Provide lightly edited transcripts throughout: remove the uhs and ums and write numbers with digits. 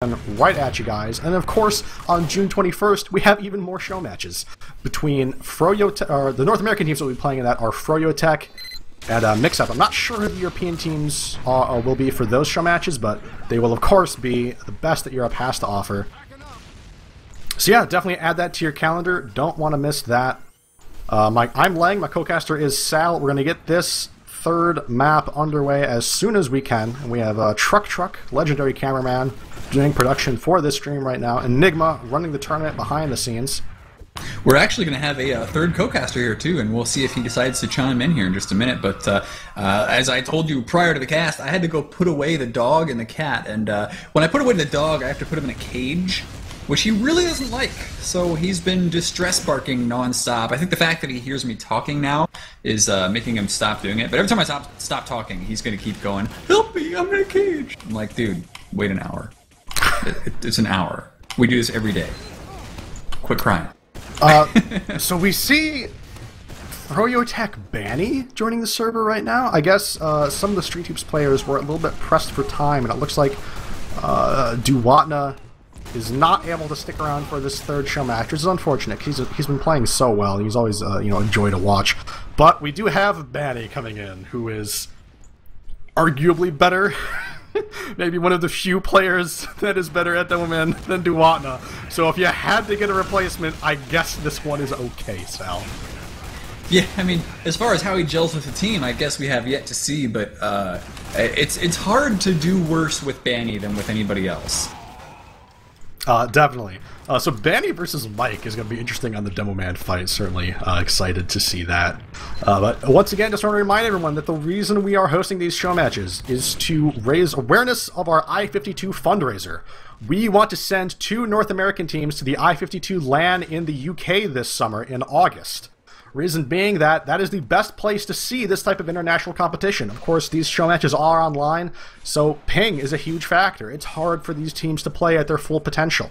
right at you guys. And of course, on June 21st, we have even more show matches between the North American teams that will be playing in that are Froyo Tech and Mixup. I'm not sure who the European teams will be for those show matches, but they will of course be the best that Europe has to offer. So yeah, definitely add that to your calendar. Don't want to miss that. I'm Lang, my co-caster is Sal. We're going to get this third map underway as soon as we can. And we have Truck, legendary cameraman, doing production for this stream right now. Enigma running the tournament behind the scenes. We're actually going to have a third co-caster here too, and we'll see if he decides to chime in here in just a minute. But as I told you prior to the cast, I had to go put away the dog and the cat. And when I put away the dog, I have to put him in a cage, which he really doesn't like. So he's been distress barking nonstop. I think the fact that he hears me talking now is making him stop doing it. But every time I stop talking, he's going to keep going, "Help me, I'm in a cage." I'm like, dude, wait an hour. It's an hour. We do this every day. Quit crying. So we see Froyo Tech Banny joining the server right now. I guess some of the Street Hoops players were a little bit pressed for time, and it looks like Duwatna is not able to stick around for this third show match, which is unfortunate because he's been playing so well. He's always a joy to watch. But we do have Banny coming in, who is arguably better. Maybe one of the few players that is better at Demoman than Duwatna. So if you had to get a replacement, I guess this one is okay, Sal. Yeah, I mean, as far as how he gels with the team, I guess we have yet to see, but it's hard to do worse with Banny than with anybody else. Definitely. So Banny versus Mike is going to be interesting on the Demoman fight. Certainly excited to see that. But once again, just want to remind everyone that the reason we are hosting these show matches is to raise awareness of our i52 fundraiser. We want to send 2 North American teams to the i52 LAN in the UK this summer in August. Reason being that is the best place to see this type of international competition. Of course, these show matches are online, so ping is a huge factor. It's hard for these teams to play at their full potential.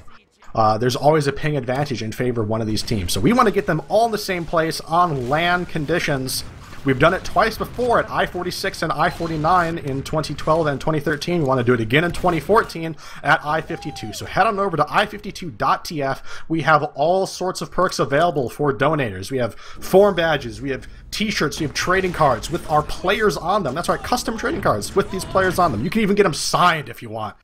There's always a ping advantage in favor of one of these teams. So we want to get them all in the same place on LAN conditions. We've done it twice before at I46 and I49 in 2012 and 2013. We want to do it again in 2014 at I52. So head on over to i52.tf. We have all sorts of perks available for donators. We have form badges, we have t-shirts, we have trading cards with our players on them. That's right, custom trading cards with these players on them. You can even get them signed if you want.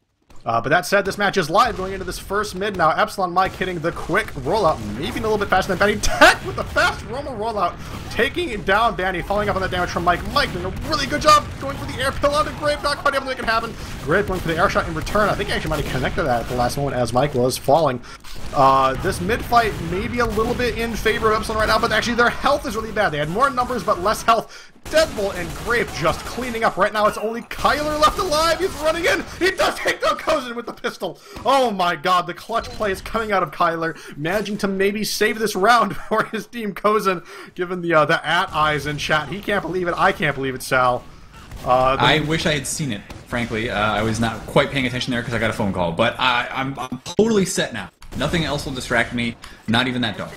But that said, this match is live going into this first mid now. Epsilon Mike hitting the quick rollout, maybe a little bit faster than Banny. Tech with the fast Roma rollout, taking it down Banny, following up on that damage from Mike. Mike doing a really good job going for the air pill onto Grave, not quite able to make it happen. Grave going for the air shot in return. I think he actually might have connected that at the last moment as Mike was falling. This mid fight may be a little bit in favor of Epsilon right now, but actually their health is really bad. They had more numbers but less health. Deadbolt and Grape just cleaning up. Right now it's only Kyler left alive. He's running in. He does take down Kozin with the pistol. Oh my god, the clutch play is coming out of Kyler, managing to maybe save this round for his team. Kozin given the eyes in chat. He can't believe it. I can't believe it, Sal. I wish I had seen it, frankly. I was not quite paying attention there because I got a phone call, but I'm totally set now. Nothing else will distract me, not even that dog.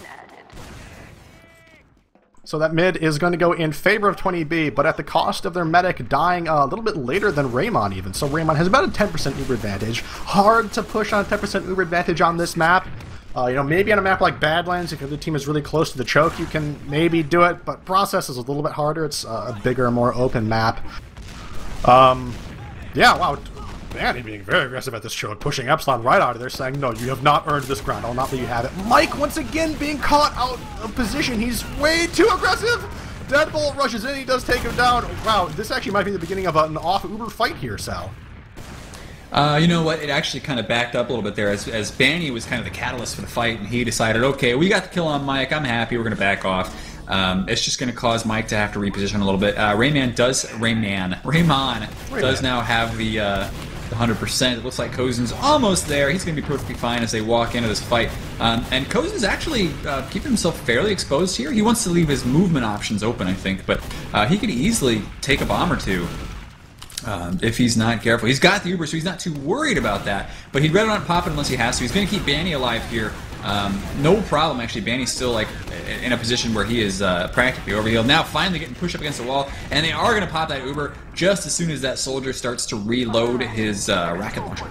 So that mid is going to go in favor of 20B, but at the cost of their medic dying a little bit later than Raymond even. So Raymond has about a 10% Uber advantage. Hard to push on a 10% Uber advantage on this map. Maybe on a map like Badlands, if your other team is really close to the choke, you can maybe do it, but Process is a little bit harder. It's a bigger, more open map. Yeah, wow. Banny being very aggressive at this choke, pushing Epsilon right out of there, saying, no, you have not earned this ground. I'll not let you have it. Mike, once again, being caught out of position. He's way too aggressive. Deadbolt rushes in. He does take him down. Wow, this actually might be the beginning of an off-Uber fight here, Sal. You know what? It actually kind of backed up a little bit there as Banny was kind of the catalyst for the fight, and he decided, okay, we got the kill on Mike. I'm happy. We're going to back off. It's just going to cause Mike to have to reposition a little bit. Raymond does now have the 100%. It looks like Kozin's almost there. He's going to be perfectly fine as they walk into this fight. And Kozin's actually keeping himself fairly exposed here. He wants to leave his movement options open, I think, but he could easily take a bomb or two if he's not careful. He's got the Uber, so he's not too worried about that, but he'd rather not pop it unless he has to. He's going to keep Banny alive here. No problem, actually. Banny's still like in a position where he is practically overhealed. Now finally getting pushed up against the wall, and they are going to pop that Uber just as soon as that soldier starts to reload his rocket launcher.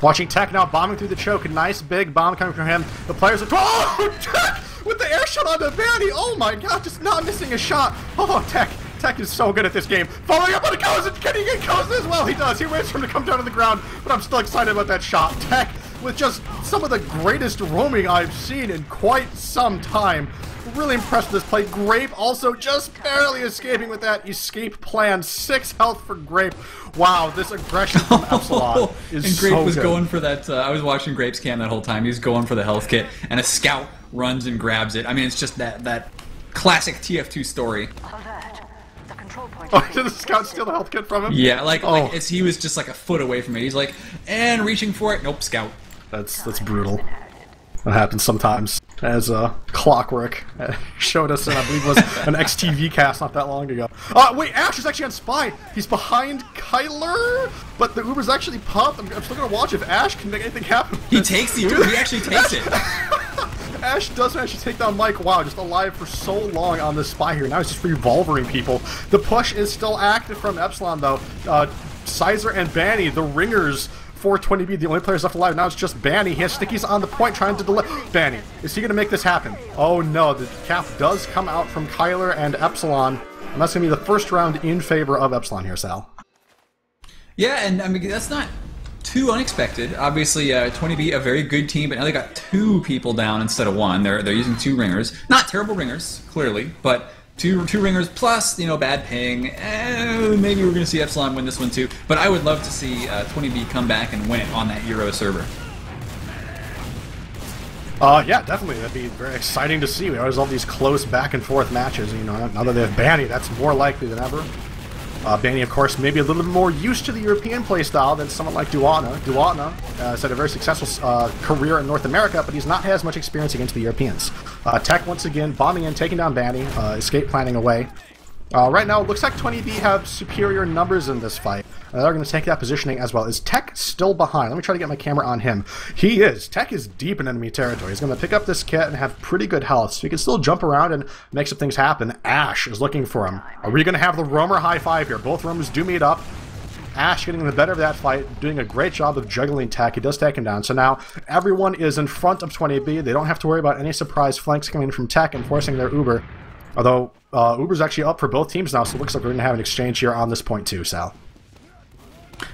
Watching Tech now bombing through the choke. A nice big bomb coming from him. The players are... Oh, Tech with the air shot onto Vanny. Oh my god, just not missing a shot. Oh, Tech is so good at this game. Following up on a Cozen. Can he get Cozen as well? He does. He waits for him to come down to the ground, but I'm still excited about that shot. Tech with just some of the greatest roaming I've seen in quite some time. Really impressed with this play. Grape also just barely escaping with that escape plan. 6 health for Grape. Wow, this aggression from Epsilon is and Grape so was good. going for that. I was watching Grape's cam that whole time. He was going for the health kit, and a scout runs and grabs it. I mean, it's just that classic TF2 story. Oh, did the scout steal the health kit from him? Yeah, like he was just like a foot away from it. He's like, and reaching for it. Nope, scout. That's brutal. That happens sometimes. As Clockwork showed us in, I believe, was an XTV cast not that long ago. Wait, Ash is actually on Spy. He's behind Kyler, but the Uber's actually popped. I'm still gonna watch if Ash can make anything happen. He takes the Uber. He actually takes it. Ash does actually take down Mike. Wow, just alive for so long on this Spy here. Now he's just revolvering people. The push is still active from Epsilon, though. Sizer and Banny, the ringers for 20B, the only players left alive. Now it's just Banny. He has Stickies on the point trying to delay. Banny, is he going to make this happen? Oh no, the cap does come out from Kyler and Epsilon. And that's going to be the first round in favor of Epsilon here, Sal. Yeah, and I mean, that's not too unexpected. Obviously, 20B, a very good team, but now they got 2 people down instead of 1. They're using 2 ringers. Not terrible ringers, clearly, but two ringers plus, bad ping. Maybe we're going to see Epsilon win this one too. But I would love to see 20B come back and win it on that Euro server. Yeah, definitely. That'd be very exciting to see. We always love these close back and forth matches. Now that they have Banny, that's more likely than ever. Banny, of course, maybe a little bit more used to the European playstyle than someone like Duatna. Duatna has had a very successful career in North America, but he's not had as much experience against the Europeans. Tech, once again, bombing in, taking down Banny, escape planning away. Right now, it looks like 20B have superior numbers in this fight. They're going to take that positioning as well. Is Tech still behind? Let me try to get my camera on him. He is. Tech is deep in enemy territory. He's going to pick up this kit and have pretty good health, so he can still jump around and make some things happen. Ash is looking for him. Are we going to have the roamer high five here? Both roamers do meet up. Ash getting the better of that fight, doing a great job of juggling Tech. He does take him down. So now everyone is in front of 20B. They don't have to worry about any surprise flanks coming from Tech and forcing their Uber. Although Uber's actually up for both teams now, so it looks like we're going to have an exchange here on this point too, Sal.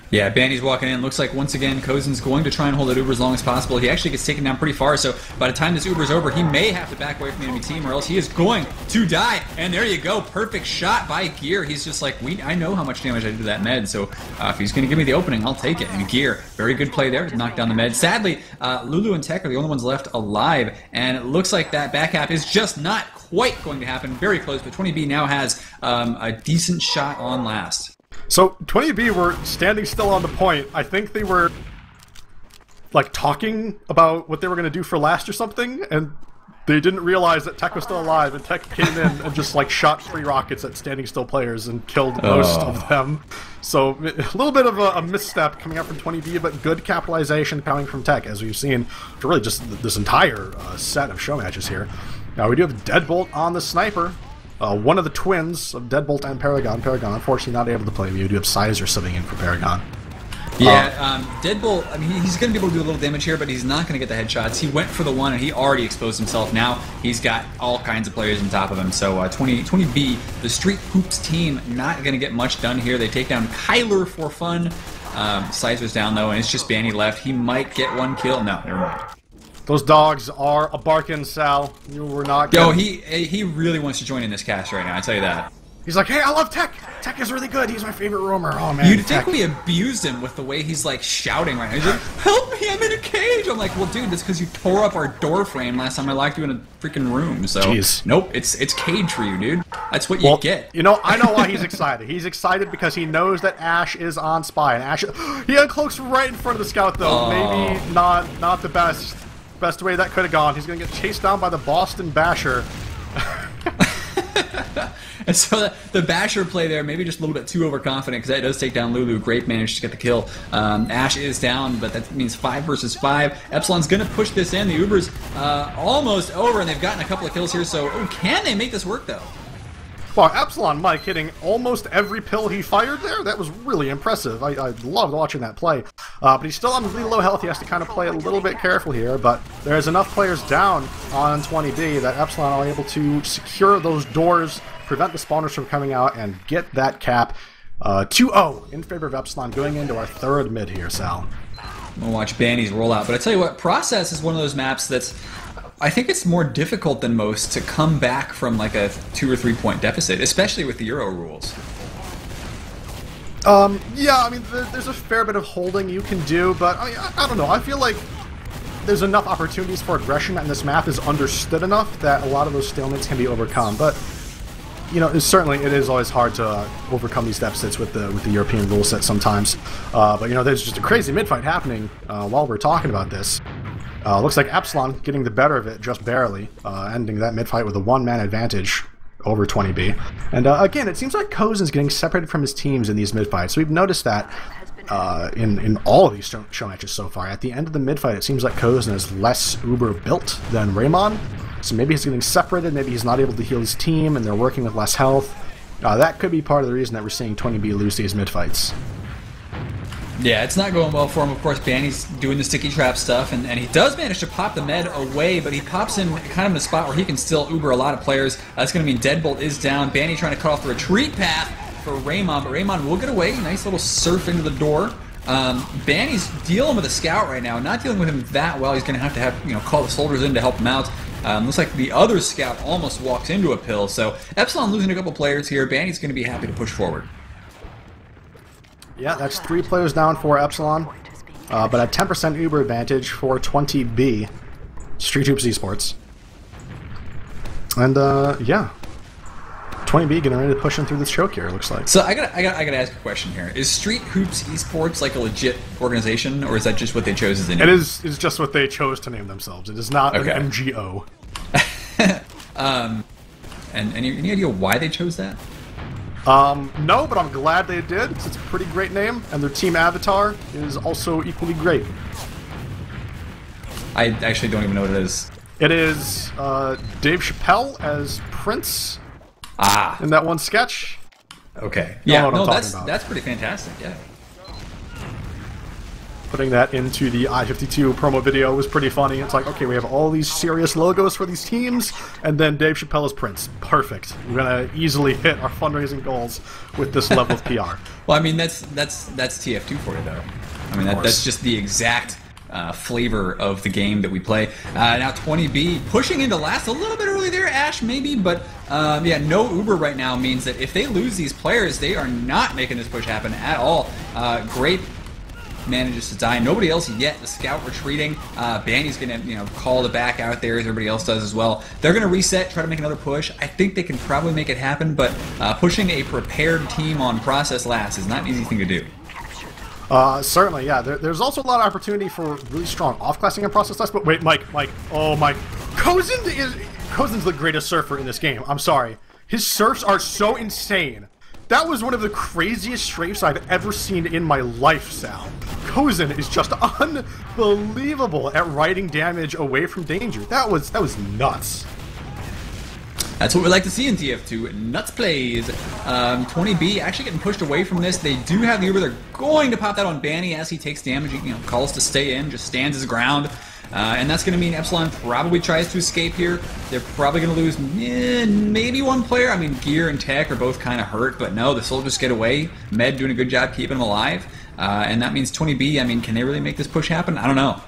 Yeah, Bandy's walking in. Looks like, once again, Cozen's going to try and hold that Uber as long as possible. He actually gets taken down pretty far, so by the time this Uber's over, he may have to back away from the enemy team, or else he is going to die. And there you go. Perfect shot by Gear. He's just like, I know how much damage I did to that med, so if he's going to give me the opening, I'll take it. And Gear, very good play there to knock down the med. Sadly, Lulu and Tech are the only ones left alive, and it looks like that back half is just not quite going to happen. Very close, but 20B now has a decent shot on last. So 20B were standing still on the point. I think they were like talking about what they were going to do for last or something, and they didn't realize that Tech was still alive, and Tech came in and just like shot 3 rockets at standing still players and killed most of them. So a little bit of a misstep coming out from 20B, but good capitalization coming from Tech, as we've seen for really just this entire set of show matches here. Now we do have Deadbolt on the sniper. One of the twins of Deadbolt and Paragon. Paragon, unfortunately, not able to play. We do have Sizer subbing in for Paragon. Yeah, Deadbolt, I mean, he's going to be able to do a little damage here, but he's not going to get the headshots. He went for the one, and he already exposed himself. Now he's got all kinds of players on top of him. So 20B, the Street Hoops team, not going to get much done here. They take down Kyler for fun. Sizer's down, though, and it's just Banny left. He might get 1 kill. No, never mind. Those dogs are a barking, Sal. You were not. Yo, he really wants to join in this cast right now. I tell you that. He's like, hey, I love Tech. Tech is really good. He's my favorite roamer. Oh man. You'd think we abused him with the way he's like shouting right now. He's like, help me, I'm in a cage. I'm like, well, dude, that's because you tore up our door frame last time I locked you in a freaking room. So, jeez. Nope, it's cage for you, dude. That's what you get. I know why he's excited. He's excited because he knows that Ash is on Spy, and Ash, he uncloaks right in front of the scout though. Maybe not the best way that could have gone. He's gonna get chased down by the Boston Basher. And so the Basher play there, maybe just a little bit too overconfident, because that does take down Lulu. Grape managed to get the kill. Ash is down, but that means 5 versus 5. Epsilon's going to push this in. The Uber's almost over, and they've gotten a couple of kills here, so can they make this work, though? Wow, Epsilon Mike hitting almost every pill he fired there. That was really impressive. I loved watching that play. But he's still on really low health. He has to kind of play a little bit careful here. But there's enough players down on 20B that Epsilon are able to secure those doors, prevent the spawners from coming out, and get that cap 2-0 in favor of Epsilon going into our third mid here, Sal. We'll watch Banny's rollout. But I tell you what, Process is one of those maps that's... I think it's more difficult than most to come back from like a 2 or 3 point deficit, especially with the Euro rules. Yeah, I mean, there's a fair bit of holding you can do, but I mean, I don't know. I feel like there's enough opportunities for aggression, and this map is understood enough that a lot of those stalemates can be overcome. But you know, certainly it is always hard to overcome these deficits with the European rule set sometimes. But you know, there's just a crazy mid-fight happening while we're talking about this. Looks like Epsilon getting the better of it just barely, ending that mid-fight with a one-man advantage over 20B. And again, it seems like Kozen's getting separated from his teams in these mid-fights. We've noticed that in all of these show matches so far. At the end of the mid-fight, it seems like Kozen is less uber-built than Raymond. So maybe he's getting separated, maybe he's not able to heal his team, and they're working with less health. That could be part of the reason that we're seeing 20B lose these mid-fights. Yeah, it's not going well for him. Of course, Banny's doing the sticky trap stuff, and he does manage to pop the med away, but he pops him kind of in a spot where he can still uber a lot of players. That's going to mean Deadbolt is down. Banny trying to cut off the retreat path for Raymond, but Raymond will get away. Nice little surf into the door. Banny's dealing with a scout right now, not dealing with him that well. He's going to have call the soldiers in to help him out. Looks like the other scout almost walks into a pill, so Epsilon losing a couple players here. Banny's going to be happy to push forward. Yeah, that's 3 players down for Epsilon, but a 10% Uber advantage for 20B, Street Hoops Esports. And yeah, 20B getting ready to push in through this choke here, it looks like. So I gotta ask a question here. Is Street Hoops Esports like a legit organization, or is that just what they chose as a name? It is just what they chose to name themselves. It is not an MGO. And any idea why they chose that? No, but I'm glad they did, because it's a pretty great name, and their team avatar is also equally great. I actually don't even know what it is. It is Dave Chappelle as Prince in that one sketch. Okay. Yeah, that's pretty fantastic, yeah. Putting that into the i52 promo video was pretty funny. It's like, okay, we have all these serious logos for these teams, and then Dave Chappelle is Prince. Perfect. We're gonna easily hit our fundraising goals with this level of PR. Well, I mean, that's TF2 for you, though. I mean, that's just the exact flavor of the game that we play. Now 20B pushing into last a little bit early there, Ash maybe, but yeah, no Uber right now means that if they lose these players, they are not making this push happen at all. Grape manages to die. Nobody else yet. The scout retreating. Banny's gonna call the back out there as everybody else does as well. They're gonna reset, try to make another push. I think they can probably make it happen, but pushing a prepared team on Process last is not an easy thing to do. Certainly, yeah. There's also a lot of opportunity for really strong off-classing and Process last. But wait, Mike, oh Mike, Kozen's the greatest surfer in this game. I'm sorry, his surfs are so insane. That was one of the craziest strafes I've ever seen in my life, Sal. Kozen is just unbelievable at riding damage away from danger. That was nuts. That's what we like to see in TF2. Nuts plays. 20B actually getting pushed away from this. They do have the Uber. They're going to pop that on Banny as he takes damage. Calls to stay in, just stands his ground. And that's going to mean Epsilon probably tries to escape here. They're probably going to lose maybe one player. I mean, Gear and Tech are both kind of hurt, but no, the soldiers get away. Med doing a good job keeping them alive. And that means 20B, I mean, can they really make this push happen? I don't know.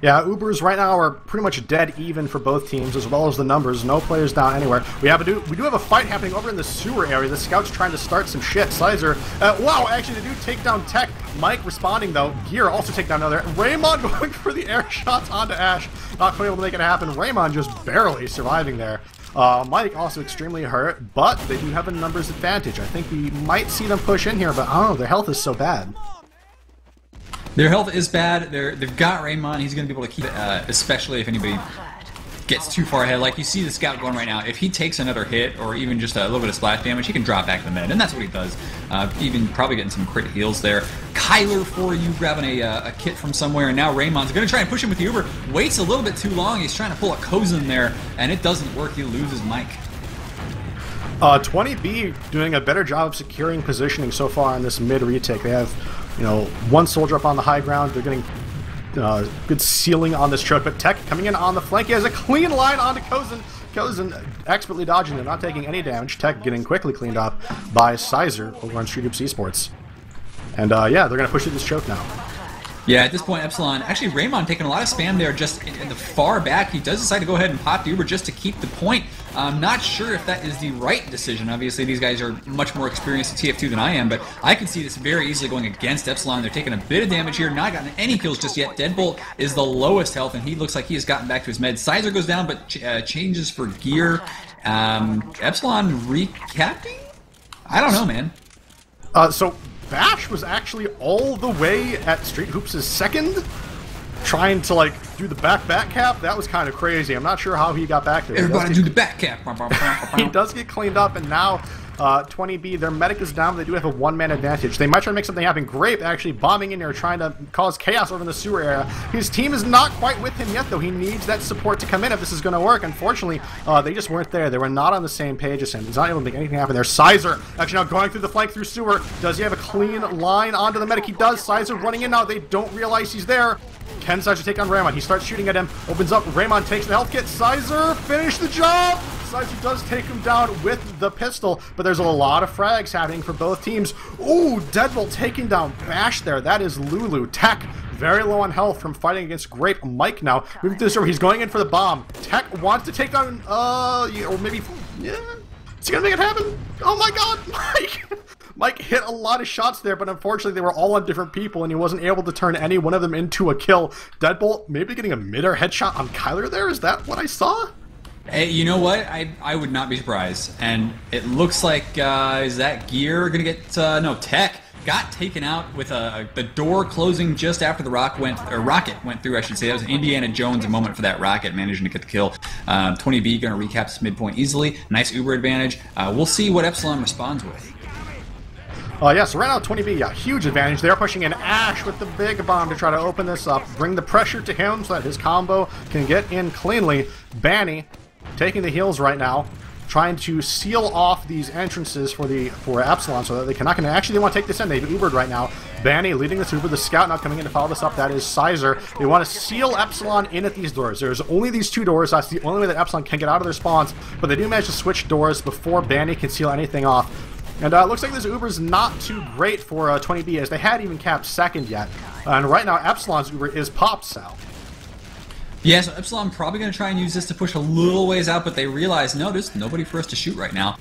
Yeah, Ubers right now are pretty much dead even for both teams, as well as the numbers. No players down anywhere. We do have a fight happening over in the sewer area. The scouts trying to start some shit. Sizer, wow, actually they do take down Tech. Mike responding though. Gear also take down another. Raymond going for the air shots onto Ash. Not quite able to make it happen. Raymond just barely surviving there. Mike also extremely hurt, but they do have a numbers advantage. I think we might see them push in here, but I don't know, their health is so bad. Their health is bad. They've got Raymond. He's going to be able to keep it, especially if anybody gets too far ahead. Like you see the scout going right now. If he takes another hit or even just a little bit of splash damage, he can drop back the med, and that's what he does. Even probably getting some crit heals there. Kyler for you grabbing a kit from somewhere, and now Raymond's going to try and push him with the Uber. Waits a little bit too long. He's trying to pull a Kozen there, and it doesn't work. He loses Mike. 20B doing a better job of securing positioning so far in this mid retake. They have, one soldier up on the high ground. They're getting good sealing on this choke, but Tech coming in on the flank. He has a clean line onto Kozin. Kozin expertly dodging it, not taking any damage. Tech getting quickly cleaned up by Sizer over on Street Hoops Esports. And yeah, they're going to push through this choke now. Yeah, at this point, Epsilon, actually Raymond taking a lot of spam there just in the far back. He does decide to go ahead and pop the Uber just to keep the point. I'm not sure if that is the right decision. Obviously, these guys are much more experienced at TF2 than I am, but I can see this very easily going against Epsilon. They're taking a bit of damage here, not gotten any kills just yet. Deadbolt is the lowest health, and he looks like he has gotten back to his meds. Sizer goes down, but changes for gear. Epsilon recapping? I don't know, man. So Bash was actually all the way at Street Hoops' second, trying to do the back cap. That was kind of crazy. I'm not sure how he got back there. Everybody do the back cap. He does get cleaned up, and now 20B, their medic is down, but they do have a one-man advantage. They might try to make something happen. Grape actually bombing in there, trying to cause chaos over in the sewer area. His team is not quite with him yet, though. He needs that support to come in if this is going to work. Unfortunately, they just weren't there. They were not on the same page as him. He's not able to make anything happen there. Sizer actually now going through the flank through sewer. Does he have a clean line onto the medic? He does. Sizer running in now. They don't realize he's there. Ken Sizer take on Raymond. He starts shooting at him. Opens up. Raymond takes the health kit. Sizer finish the job. Sizer does take him down with the pistol, but there's a lot of frags happening for both teams. Ooh, Deadbolt taking down Bash there. That is Lulu. Tech very low on health from fighting against Grape. Mike now moving to the server. He's going in for the bomb. Tech wants to take down, or maybe, yeah. Is he gonna make it happen? Oh my god, Mike! Mike hit a lot of shots there, but unfortunately they were all on different people, and he wasn't able to turn any one of them into a kill. Deadbolt maybe getting a mid-air headshot on Kyler there? Is that what I saw? Hey, you know what? I would not be surprised. And it looks like, is that gear gonna get, no, Tech got taken out with the door closing just after the rocket went through, I should say. That was an Indiana Jones moment for that rocket, managing to get the kill. 20B gonna recap this midpoint easily. Nice Uber advantage. We'll see what Epsilon responds with. Yeah, so right now 20B, yeah, huge advantage. They're pushing in Ash with the big bomb to try to open this up, bring the pressure to him so that his combo can get in cleanly. Banny taking the heals right now, trying to seal off these entrances for Epsilon so that they cannot actually they want to take this in. They've Ubered right now. Banny leading this Uber, the scout now coming in to follow this up. That is Sizer. They want to seal Epsilon in at these doors. There's only these two doors. That's the only way that Epsilon can get out of their spawns, but they do manage to switch doors before Banny can seal anything off. And it looks like this Uber's not too great for 20B, as they hadn't even capped second yet. And right now, Epsilon's Uber is popped, Sal. Yeah, so Epsilon probably going to try and use this to push a little ways out, but they realize, no, there's nobody for us to shoot right now.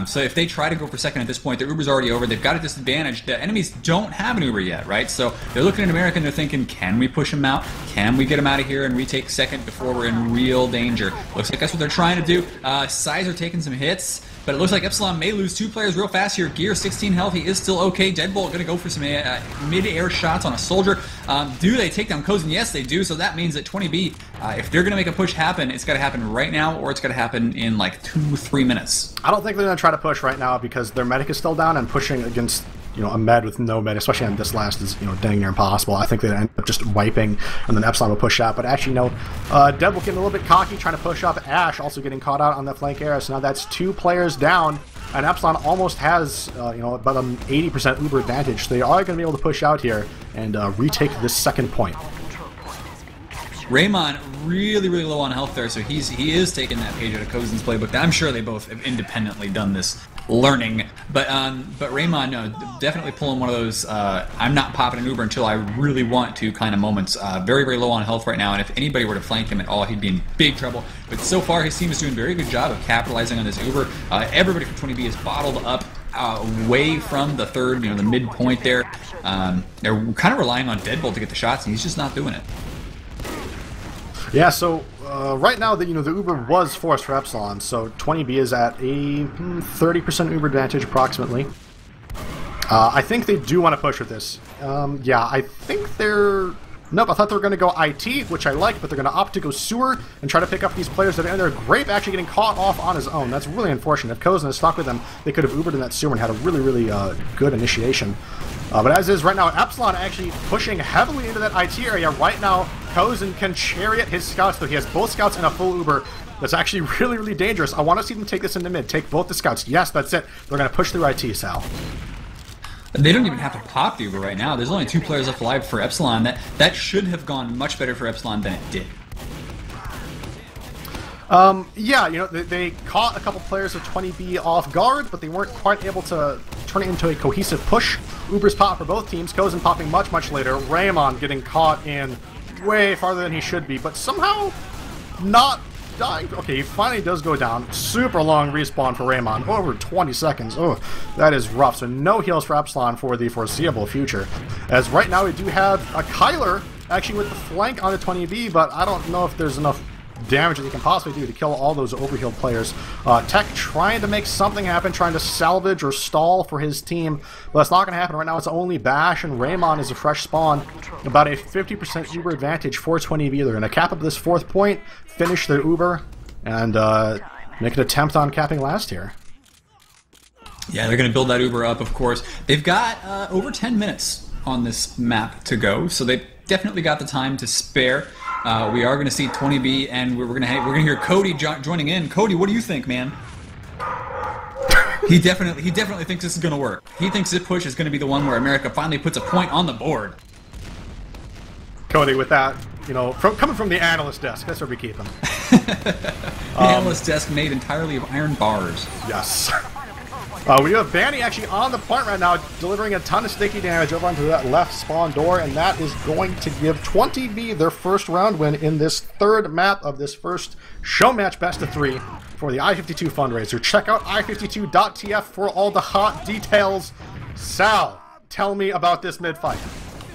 So if they try to go for second at this point, their Uber's already over. They've got a disadvantage. The enemies don't have an Uber yet, right? So they're looking at America and they're thinking, can we push him out? Can we get him out of here and retake second before we're in real danger? Looks like that's what they're trying to do. Sizer taking some hits, but it looks like Epsilon may lose two players real fast here. Gear 16 health, he is still okay. Deadbolt going to go for some mid-air shots on a soldier. Do they take down Kozin? Yes, they do. So that means that 20B, if they're going to make a push happen, it's got to happen right now, or it's got to happen in like 2-3 minutes. I don't think they're going to try to push right now because their medic is still down, and pushing against a med with no med, especially on this last, is dang near impossible. I think they end up just wiping, and then Epsilon will push out. But actually, no. Deadbolt getting a little bit cocky, trying to push up. Ash also getting caught out on the flank area. So now that's two players down, and Epsilon almost has about an 80% Uber advantage. So they are going to be able to push out here and retake this second point. Raymond really, really low on health there, so he is taking that page out of Kozin's playbook. I'm sure they both have independently done this learning, but Raymond, no, definitely pulling one of those I'm not popping an Uber until I really want to kind of moments. Very, very low on health right now, and if anybody were to flank him at all, he'd be in big trouble. But so far, his team is doing a very good job of capitalizing on this Uber. Everybody from 20B is bottled up away from the third, the midpoint there. They're kind of relying on Deadbolt to get the shots, and he's just not doing it. Yeah, so right now the Uber was forced for Epsilon, so 20B is at a 30% Uber advantage approximately. I think they do want to push with this. Yeah, I think they're... Nope, I thought they were going to go IT, which I like, but they're going to opt to go sewer and try to pick up these players that are in there. Grape actually getting caught off on his own. That's really unfortunate. If Kozin had stuck with them, they could have Ubered in that sewer and had a really, really good initiation. But as is right now, Epsilon actually pushing heavily into that IT area. Right now, Kozen can chariot his scouts, though. He has both scouts and a full Uber. That's actually really, really dangerous. I want to see them take this into mid. Take both the scouts. Yes, that's it. They're going to push through IT, Sal. They don't even have to pop the Uber right now. There's only 2 players left alive for Epsilon. That should have gone much better for Epsilon than it did. Yeah, you know, they caught a couple players of 20B off guard, but they weren't quite able to turn it into a cohesive push. Uber's pop for both teams. Kozen popping much, much later. Raymond getting caught in way farther than he should be, but somehow not dying. Okay, he finally does go down. Super long respawn for Raymond. Over 20 seconds. Oh, that is rough. So no heals for Epsilon for the foreseeable future. As right now we do have a Kyler actually with the flank on the 20B, but I don't know if there's enough damage that he can possibly do to kill all those overhealed players. Tech trying to make something happen, trying to salvage or stall for his team, but that's not going to happen right now. It's only Bash, and Raymond is a fresh spawn. About a 50% Uber advantage for 20B. They're going to cap up this 4th point, finish their Uber, and make an attempt on capping last here. Yeah, they're going to build that Uber up, of course. They've got over 10 minutes on this map to go, so they've definitely got the time to spare. We are going to see 20B, and we're going to hear Cody joining in. Cody, what do you think, man? He definitely thinks this is going to work. He thinks this push is going to be the one where America finally puts a point on the board. Cody, with that, you know, coming from the analyst desk, that's where we keep him. The analyst desk made entirely of iron bars. Yes. We have Banny actually on the point right now, delivering a ton of sticky damage over onto that left spawn door, and that is going to give 20B their first round win in this 3rd map of this first show match best of 3 for the i52 fundraiser. Check out i52.tf for all the hot details. Sal, tell me about this mid-fight.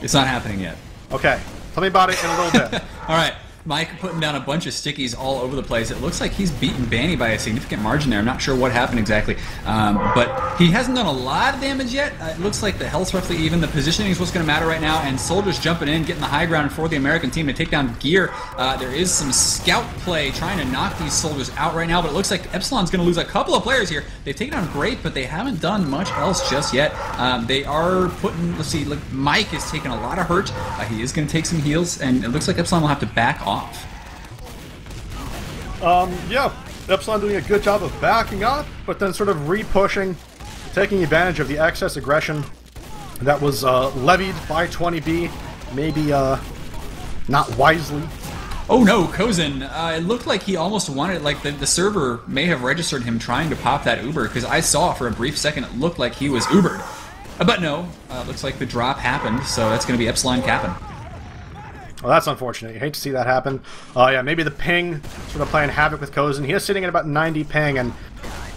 It's not happening yet. Okay, tell me about it in a little bit. All right. Mike putting down a bunch of stickies all over the place. It looks like he's beaten Banny by a significant margin there. I'm not sure what happened exactly, but he hasn't done a lot of damage yet. It looks like the health's roughly even. The positioning is what's going to matter right now, and Soldiers jumping in, getting the high ground for the American team to take down Gear. There is some scout play trying to knock these Soldiers out right now, but it looks like Epsilon's going to lose a couple of players here. They've taken down Great, but they haven't done much else just yet. They are putting, let's see, look, Mike is taking a lot of hurt. He is going to take some heals, and it looks like Epsilon will have to back off. Yeah, Epsilon doing a good job of backing up, but then sort of re-pushing, taking advantage of the excess aggression that was levied by 20B, maybe not wisely. Oh no, Kozen, it looked like he almost wanted, like the server may have registered him trying to pop that Uber, because I saw for a brief second it looked like he was Ubered. But no, looks like the drop happened, so that's going to be Epsilon capping. Well, that's unfortunate. You hate to see that happen. Yeah, maybe the ping sort of playing havoc with Kozen. He is sitting at about 90 ping, and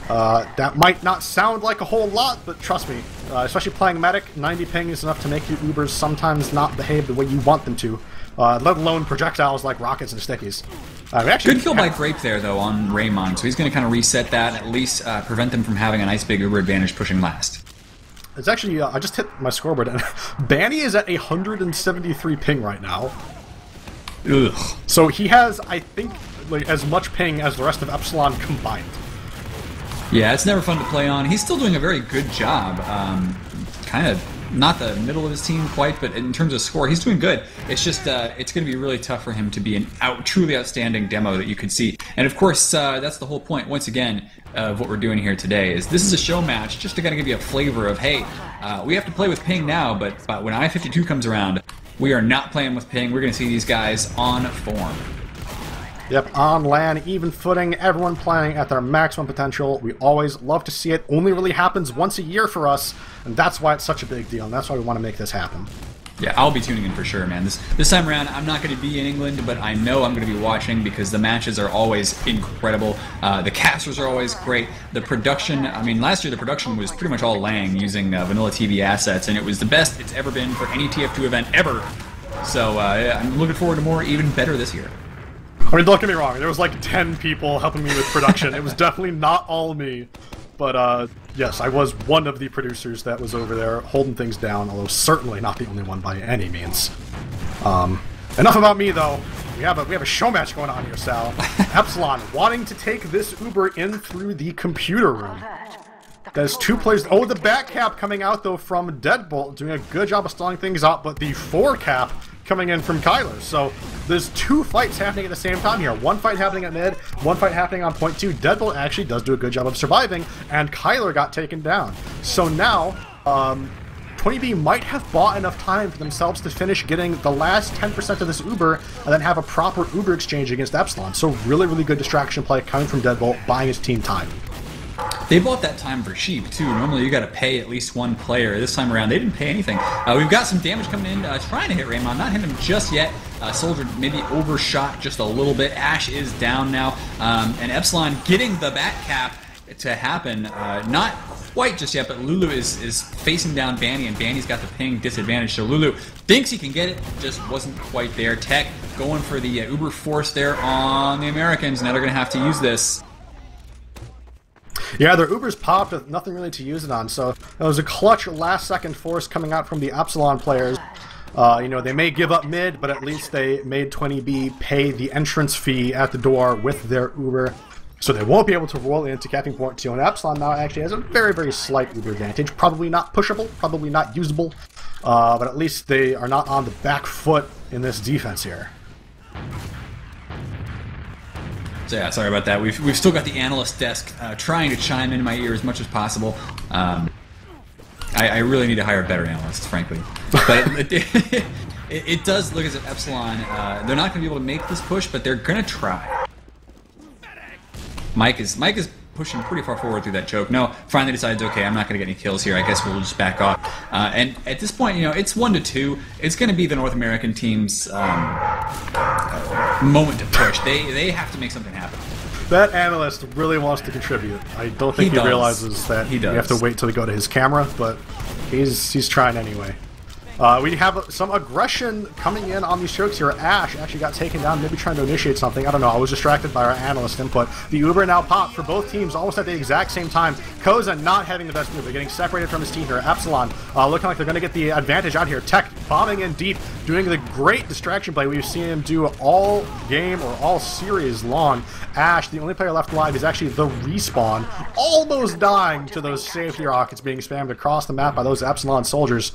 that might not sound like a whole lot, but trust me, especially playing Medic, 90 ping is enough to make your Ubers sometimes not behave the way you want them to, let alone projectiles like rockets and stickies. Good kill by Grape there, though, on Raymond, so he's going to kind of reset that and at least prevent them from having a nice big Uber advantage pushing last. It's actually, I just hit my scoreboard, and Banny is at 173 ping right now. Ugh. So he has, I think, like, as much ping as the rest of Epsilon combined. Yeah, it's never fun to play on. He's still doing a very good job. Kind of not the middle of his team quite, but in terms of score, he's doing good. It's just, it's going to be really tough for him to be an truly outstanding demo that you could see. And of course, that's the whole point, once again, of what we're doing here today, is this is a show match just to kind of give you a flavor of, hey, we have to play with ping now, but when i52 comes around, we are not playing with ping. We're going to see these guys on form. Yep, on LAN, even footing, everyone playing at their maximum potential. We always love to see it. Only really happens once a year for us, and that's why it's such a big deal, and that's why we want to make this happen. Yeah, I'll be tuning in for sure, man. This time around, I'm not going to be in England, but I know I'm going to be watching because the matches are always incredible. The casters are always great. The production, I mean, last year the production was pretty much all Lang using vanilla TV assets, and it was the best it's ever been for any TF2 event ever. So yeah, I'm looking forward to more, even better this year. I mean, don't get me wrong, there was like 10 people helping me with production. It was definitely not all me. But yes, I was one of the producers that was over there holding things down, although certainly not the only one by any means. Enough about me, though. We have a show match going on here, Sal. Epsilon wanting to take this Uber in through the computer room. There's 2 players. Oh, the back cap coming out, though, from Deadbolt, doing a good job of stalling things out, but the 4 cap coming in from Kyler. So there's two fights happening at the same time here. One fight happening at mid, one fight happening on point 2. Deadbolt actually does do a good job of surviving, and Kyler got taken down. So now, 20B might have bought enough time for themselves to finish getting the last 10% of this Uber, and then have a proper Uber exchange against Epsilon. So really, really good distraction play coming from Deadbolt, buying his team time. They bought that time for cheap, too. Normally, you got to pay at least one player. This time around, they didn't pay anything. We've got some damage coming in, trying to hit Raymond. Not hitting him just yet. Soldier maybe overshot just a little bit. Ash is down now. And Epsilon getting the back cap to happen. Not quite just yet, but Lulu is facing down Banny, and Banny's got the ping disadvantage. So Lulu thinks he can get it, just wasn't quite there. Tech going for the Uber force there on the Americans. Now they're going to have to use this. Yeah, their Ubers popped with nothing really to use it on, so it was a clutch last-second force coming out from the Epsilon players. You know, they may give up mid, but at least they made 20B pay the entrance fee at the door with their Uber, so they won't be able to roll into capping point 2, and Epsilon now actually has a very, very slight Uber advantage. Probably not pushable, probably not usable, but at least they are not on the back foot in this defense here. So yeah, sorry about that. We've still got the analyst desk trying to chime in my ear as much as possible. I really need to hire better analysts, frankly. But it does look as if Epsilon, they're not going to be able to make this push, but they're going to try. Mike is pushing pretty far forward through that choke. No, finally decides, okay, I'm not going to get any kills here. I guess we'll just back off. And at this point, you know, it's 1-2. It's going to be the North American team's moment to push. They have to make something happen. That analyst really wants to contribute. I don't think he realizes that you have to wait till we go to his camera, but he's trying anyway. We have some aggression coming in on these chokes here. Ash actually got taken down, maybe trying to initiate something. I don't know. I was distracted by our analyst input. The Uber now popped for both teams almost at the exact same time. Koza not having the best move. They're getting separated from his team here. Epsilon looking like they're going to get the advantage out here. Tech bombing in deep, doing the great distraction play we've seen him do all game or all series long. Ash, the only player left alive, is actually the respawn, almost dying to those safety rockets being spammed across the map by those Epsilon soldiers.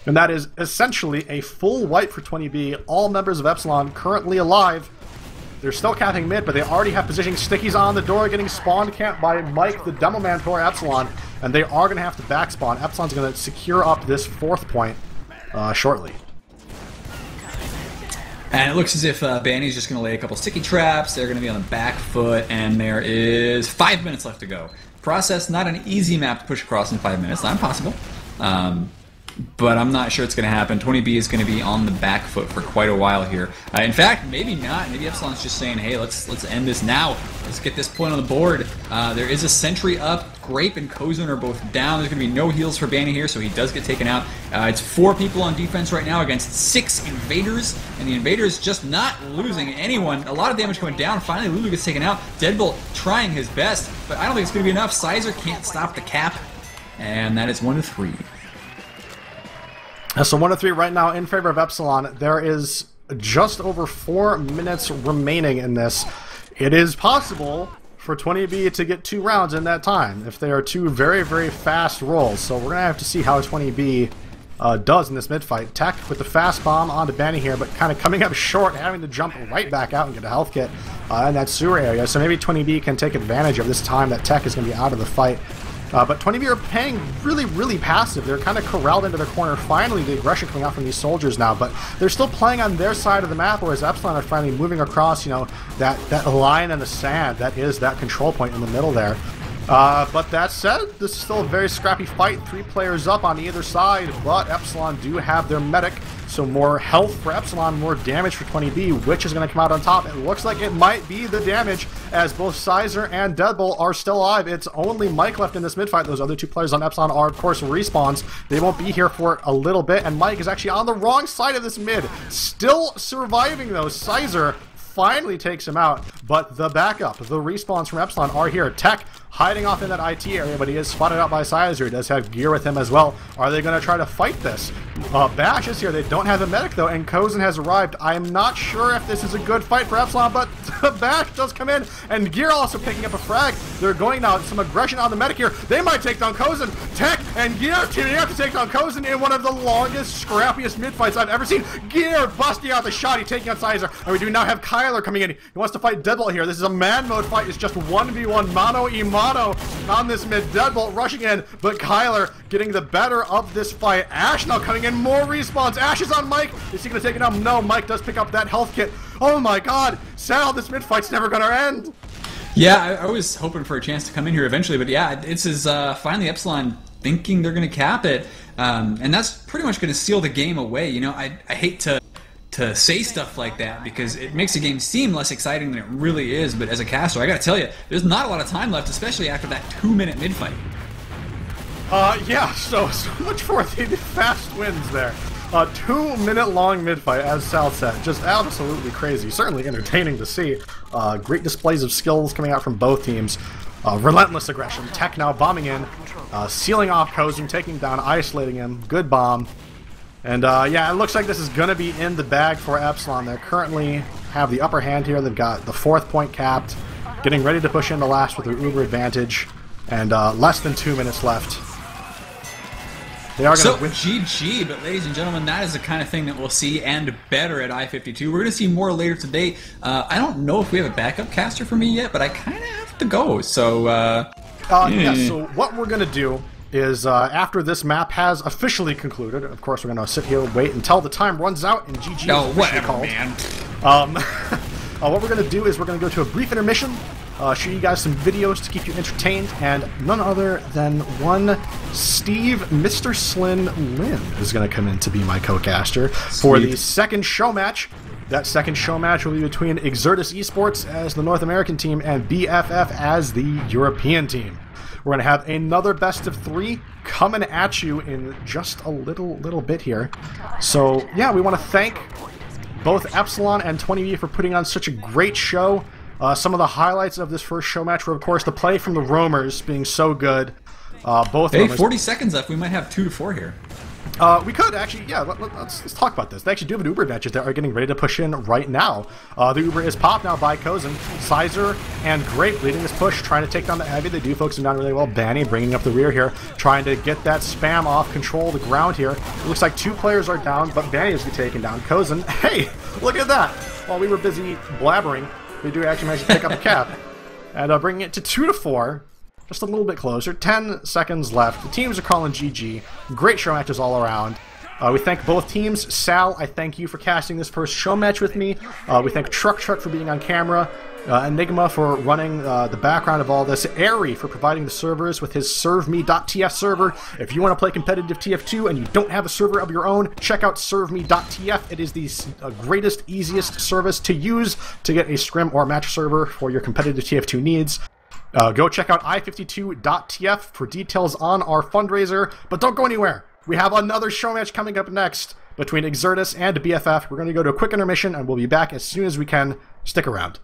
And that is essentially a full wipe for 20B. All members of Epsilon currently alive. They're still capping mid, but they already have positioning stickies on the door, getting spawn camped by Mike, the demo man for Epsilon, and they are going to have to back spawn. Epsilon's going to secure up this 4th point shortly. And it looks as if Banny's just going to lay a couple sticky traps. They're going to be on the back foot, and there is 5 minutes left to go. Process, not an easy map to push across in 5 minutes. Not impossible. But I'm not sure it's going to happen. 20B is going to be on the back foot for quite a while here. In fact, maybe not. Maybe Epsilon's just saying, hey, let's end this now. Let's get this point on the board. There is a sentry up. Grape and Kozun are both down. There's going to be no heals for Banny here, so he does get taken out. It's 4 people on defense right now against 6 invaders, and the invaders just not losing anyone. A lot of damage coming down. Finally, Lulu gets taken out. Deadbolt trying his best, but I don't think it's going to be enough. Sizer can't stop the cap, and that is 1-3. So 1-3 right now in favor of Epsilon. There is just over 4 minutes remaining in this. It is possible for 20B to get 2 rounds in that time if they are 2 very, very fast rolls. So we're going to have to see how 20B does in this mid-fight. Tech with the fast bomb onto Banny here, but kind of coming up short, having to jump right back out and get a health kit in that sewer area. So maybe 20B can take advantage of this time that Tech is going to be out of the fight. But 20B are playing really, really passive. They're kind of corralled into their corner. Finally, the aggression coming out from these soldiers now, but they're still playing on their side of the map, whereas Epsilon are finally moving across, you know, that line in the sand that is that control point in the middle there. But that said, this is still a very scrappy fight. 3 players up on either side, but Epsilon do have their medic, so more health for Epsilon, more damage for 20B. Which is going to come out on top? It looks like it might be the damage, as both Sizer and Deadbolt are still alive. It's only Mike left in this mid-fight. Those other 2 players on Epsilon are, of course, respawns. They won't be here for a little bit, and Mike is actually on the wrong side of this mid. Still surviving, though. Sizer finally takes him out, but the backup, the respawns from Epsilon are here. Tech hiding off in that IT area, but he is spotted out by Sizer. He does have gear with him as well. Are they going to try to fight this? Bash is here. They don't have a medic, though, and Kozen has arrived. I'm not sure if this is a good fight for Epsilon, but Bash does come in, and Gear also picking up a frag. They're going now, some aggression on the medic here. They might take down Kozen. Tech and Gear teaming up to take down Kozen in one of the longest, scrappiest mid-fights I've ever seen. Gear busting out the shot, he's taking out Sizer, and we do now have Kyler coming in. He wants to fight Deadbolt here. This is a man mode fight. It's just 1v1 mano-y-mano on this mid. Deadbolt rushing in, but Kyler getting the better of this fight. Ash now coming in, more respawns. Ash is on Mike. Is he going to take it down? No, Mike does pick up that health kit. Oh my god, Sal, this mid fight's never going to end. Yeah, I was hoping for a chance to come in here eventually, but yeah, this is finally Epsilon thinking they're going to cap it, and that's pretty much going to seal the game away. You know, I hate to say stuff like that because it makes the game seem less exciting than it really is, but as a caster, I gotta tell you, there's not a lot of time left, especially after that 2-minute mid-fight. Yeah, so much for the fast wins there. A 2-minute long mid-fight, as Sal said. Just absolutely crazy. Certainly entertaining to see. Great displays of skills coming out from both teams. Relentless aggression. Tech now bombing in, sealing off Kozen, taking down, isolating him. Good bomb. And yeah, it looks like this is going to be in the bag for Epsilon. They currently have the upper hand here. They've got the 4th point capped, getting ready to push into last with their uber advantage, and less than 2 minutes left. They are going to win. GG, but ladies and gentlemen, that is the kind of thing that we'll see and better at i52. We're going to see more later today. I don't know if we have a backup caster for me yet, but I kind of have to go. So, yeah, so what we're going to do is after this map has officially concluded, of course we're going to sit here and wait until the time runs out and GG is officially called. Man. What we're going to do is we're going to go to a brief intermission, show you guys some videos to keep you entertained, and none other than one Steve Mr. Slin Lin is going to come in to be my co-caster for the second show match. That second show match will be between Exertus Esports as the North American team and BFF as the European team. We're going to have another best of 3 coming at you in just a little bit here. So, yeah, we want to thank both Epsilon and 20V for putting on such a great show. Some of the highlights of this first show match were, of course, the play from the Roamers being so good. Both hey, Roamers. 40 seconds left. We might have 2 to 4 here. We could actually, yeah, let's talk about this. They actually do have an Uber advantage that are getting ready to push in right now. The Uber is popped now by Kozen, Sizer, and Grape leading this push, trying to take down the Heavy. They do focus him down really well. Banny bringing up the rear here, trying to get that spam off, control the ground here. It looks like 2 players are down, but Banny is taken down. Kozen, hey, look at that. While we were busy blabbering, we do actually manage to pick up a cap. And bringing it to 2 to 4. Just a little bit closer. 10 seconds left. The teams are calling GG. Great show matches all around. We thank both teams. Sal, I thank you for casting this first show match with me. We thank Truck for being on camera. Enigma for running the background of all this. Airy for providing the servers with his serveme.tf server. If you want to play competitive TF2 and you don't have a server of your own, check out serveme.tf. It is the greatest, easiest service to use to get a scrim or match server for your competitive TF2 needs. Go check out i52.tf for details on our fundraiser, but don't go anywhere. We have another show match coming up next between Exertus and BFF. We're going to go to a quick intermission, and we'll be back as soon as we can. Stick around.